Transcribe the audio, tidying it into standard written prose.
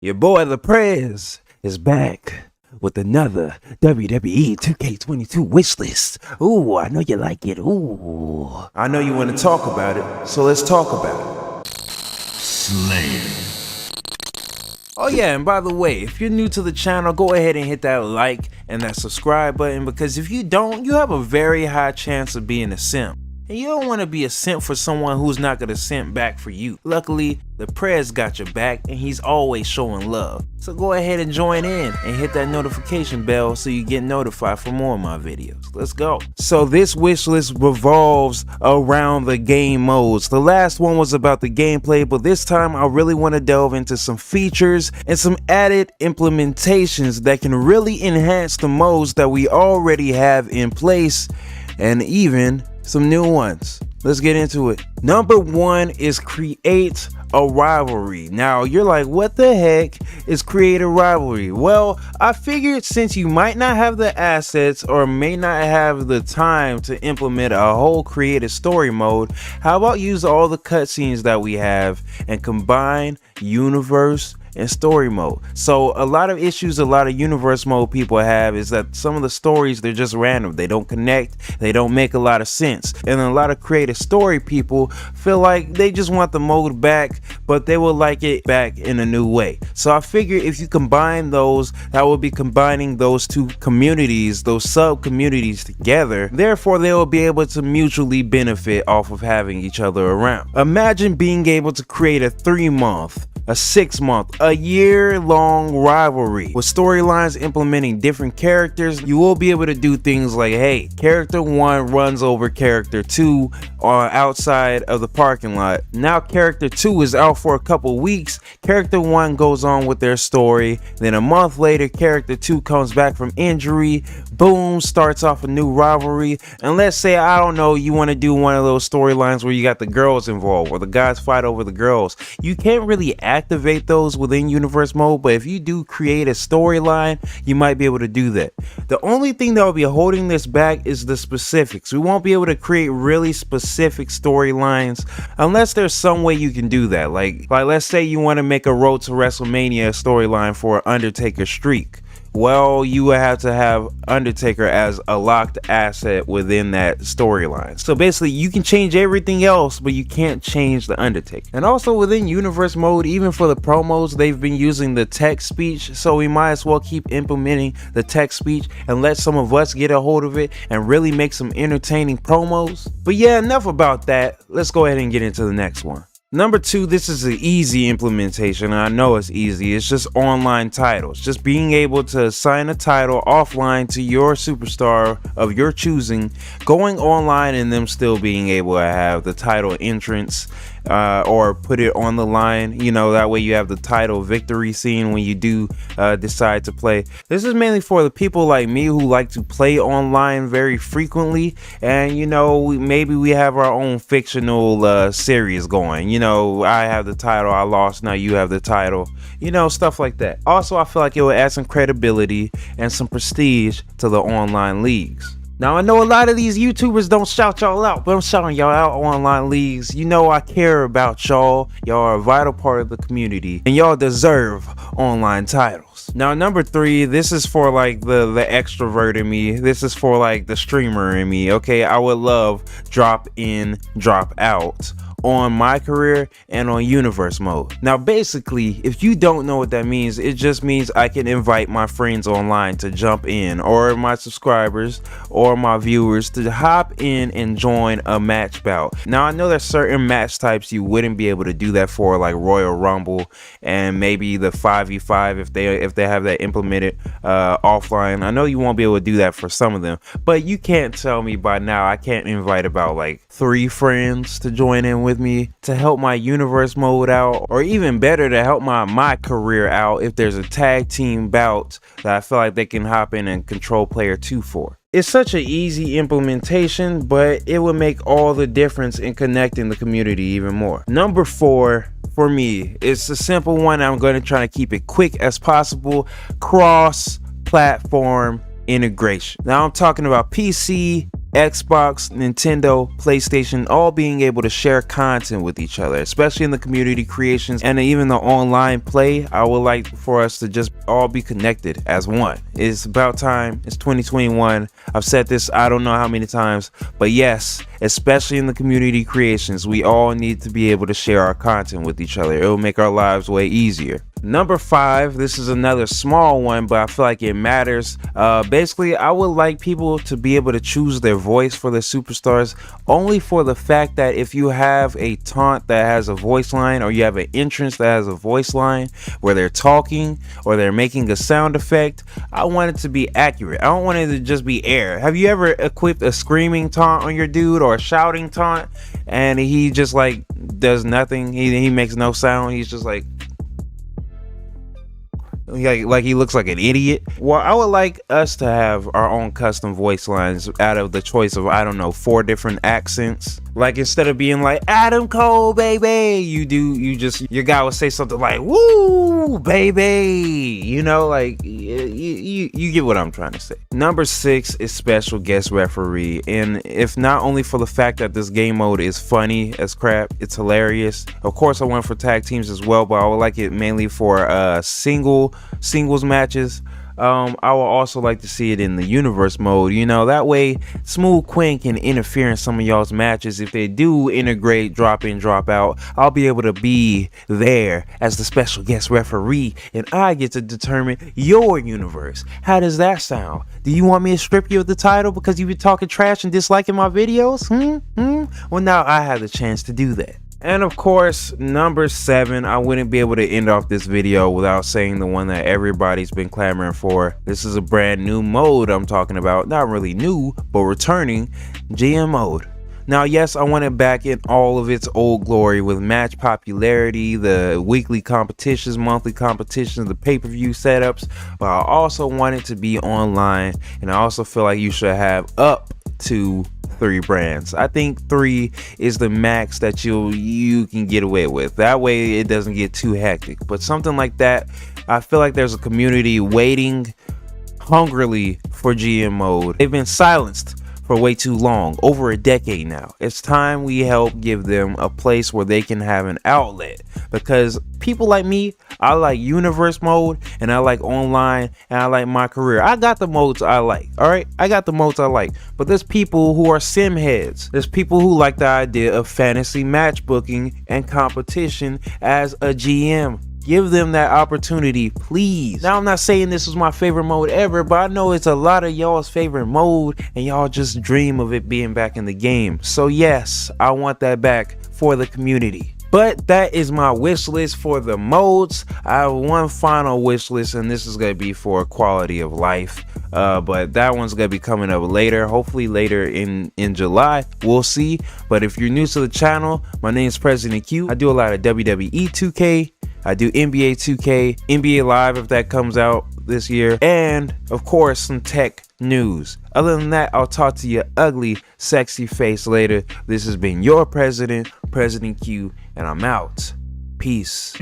Your boy The Prez is back with another WWE 2K22 wishlist. Ooh, I know you like it. Ooh. I know you want to talk about it, so let's talk about it. Slay. Oh yeah, and by the way, if you're new to the channel, go ahead and hit that like and that subscribe button, because if you don't, you have a very high chance of being a simp. And you don't want to be a simp for someone who's not going to simp back for you. Luckily, the Prez got your back and he's always showing love. So go ahead and join in and hit that notification bell so you get notified for more of my videos. Let's go. So this wish list revolves around the game modes. The last one was about the gameplay, but this time I really want to delve into some features and some added implementations that can really enhance the modes that we already have in place, and even some new ones. Let's get into it. Number one is create a rivalry. Now you're like, what the heck is create a rivalry? Well, I figured since you might not have the assets or may not have the time to implement a whole creative story mode, how about use all the cutscenes that we have and combine universe and story mode. So a lot of issues a lot of universe mode people have is that some of the stories, they're just random, they don't connect, they don't make a lot of sense, and a lot of creative story people feel like they just want the mode back, but they will like it back in a new way. So I figure if you combine those, that will be combining those two communities, those sub communities together, therefore they will be able to mutually benefit off of having each other around. Imagine being able to create a 3-month, a 6-month, a year-long rivalry with storylines implementing different characters. You will be able to do things like, hey, character 1 runs over character 2 outside of the parking lot. Now character 2 is out for a couple weeks. Character 1 goes on with their story. Then a month later, character 2 comes back from injury. Boom, starts off a new rivalry. And let's say, I don't know, you want to do one of those storylines where you got the girls involved, where the guys fight over the girls. You can't really activate those within universe mode, but if you do create a storyline, you might be able to do that. The only thing that will be holding this back is the specifics. We won't be able to create really specific storylines unless there's some way you can do that. Like let's say you want to make a Road to WrestleMania storyline for Undertaker streak. Well, you would have to have Undertaker as a locked asset within that storyline. So basically, you can change everything else, but you can't change the Undertaker. And also within universe mode, even for the promos, they've been using the text speech. So we might as well keep implementing the text speech and let some of us get a hold of it and really make some entertaining promos. But yeah, enough about that. Let's go ahead and get into the next one. Number 2, this is an easy implementation, and I know it's easy. It's just online titles. Just being able to assign a title offline to your superstar of your choosing, going online and them still being able to have the title entrance or put it on the line. You know, that way you have the title victory scene when you do decide to play. This is mainly for the people like me who like to play online very frequently, and you know, maybe we have our own fictional series going. You know, I have the title, I lost, now you have the title, you know, stuff like that. Also, I feel like it will add some credibility and some prestige to the online leagues. Now, I know a lot of these YouTubers don't shout y'all out, but I'm shouting y'all out, online leagues. You know I care about y'all. Y'all are a vital part of the community, and y'all deserve online titles. Now, number 3, this is for like the extrovert in me. This is for like the streamer in me. Okay, I would love drop in, drop out on my career and on universe mode. Now basically, if you don't know what that means, it just means I can invite my friends online to jump in, or my subscribers or my viewers to hop in and join a match bout. Now I know there's certain match types you wouldn't be able to do that for, like Royal Rumble and maybe the 5v5 if they have that implemented offline. I know you won't be able to do that for some of them, but you can't tell me by now I can't invite about like 3 friends to join in with me to help my universe mode out, or even better, to help my career out if there's a tag team bout that I feel like they can hop in and control player 2 for. It's such an easy implementation, but it would make all the difference in connecting the community even more. Number 4 for me, it's a simple one. I'm going to try to keep it quick as possible. Cross-platform integration. Now I'm talking about PC Xbox, Nintendo, PlayStation, all being able to share content with each other, especially in the community creations and even the online play. I would like for us to just all be connected as one. It's about time. It's 2021. I've said this I don't know how many times, but yes, especially in the community creations, we all need to be able to share our content with each other. It will make our lives way easier. Number 5, this is another small one, but I feel like it matters. Basically, I would like people to be able to choose their voice for their superstars, only for the fact that if you have a taunt that has a voice line, or you have an entrance that has a voice line where they're talking or they're making a sound effect, I want it to be accurate. I don't want it to just be air. Have you ever equipped a screaming taunt on your dude or a shouting taunt and he just like does nothing? He makes no sound. He's just like he looks like an idiot. Well, I would like us to have our own custom voice lines out of the choice of, I don't know, 4 different accents. Like, instead of being like Adam Cole, baby, your guy would say something like, woo, baby, you know, like you get what I'm trying to say. Number 6 is special guest referee, and if not only for the fact that this game mode is funny as crap, it's hilarious. Of course, I went for tag teams as well, but I would like it mainly for singles matches. I will also like to see it in the universe mode, you know, that way Smooth Quinn can interfere in some of y'all's matches. If they do integrate drop in, drop out, I'll be able to be there as the special guest referee, and I get to determine your universe. How does that sound? Do you want me to strip you of the title because you've been talking trash and disliking my videos? Well, now I have the chance to do that. And of course, number 7, I wouldn't be able to end off this video without saying the one that everybody's been clamoring for. This is a brand new mode I'm talking about. Not really new, but returning, GM mode. Now, yes, I want it back in all of its old glory with match popularity, the weekly competitions, monthly competitions, the pay-per-view setups, but I also want it to be online, and I also feel like you should have up to 3 brands. I think 3 is the max that you can get away with. That way it doesn't get too hectic. But something like that, I feel like there's a community waiting hungrily for GM mode. They've been silenced for way too long, over a decade now. It's time we help give them a place where they can have an outlet, because people like me, I like universe mode, and I like online, and I like my career. I got the modes I like, all right? I got the modes I like, but there's people who are sim heads. There's people who like the idea of fantasy match booking and competition as a GM. Give them that opportunity, please. Now, I'm not saying this is my favorite mode ever, but I know it's a lot of y'all's favorite mode, and y'all just dream of it being back in the game. So yes, I want that back for the community. But that is my wish list for the modes. I have one final wish list, and this is going to be for quality of life. But that one's going to be coming up later, hopefully later in July. We'll see. But if you're new to the channel, my name is President Q. I do a lot of WWE 2K. I do NBA 2K, NBA Live if that comes out this year, and of course some tech news. Other than that, I'll talk to your ugly, sexy face later. This has been your President Q, and I'm out. Peace.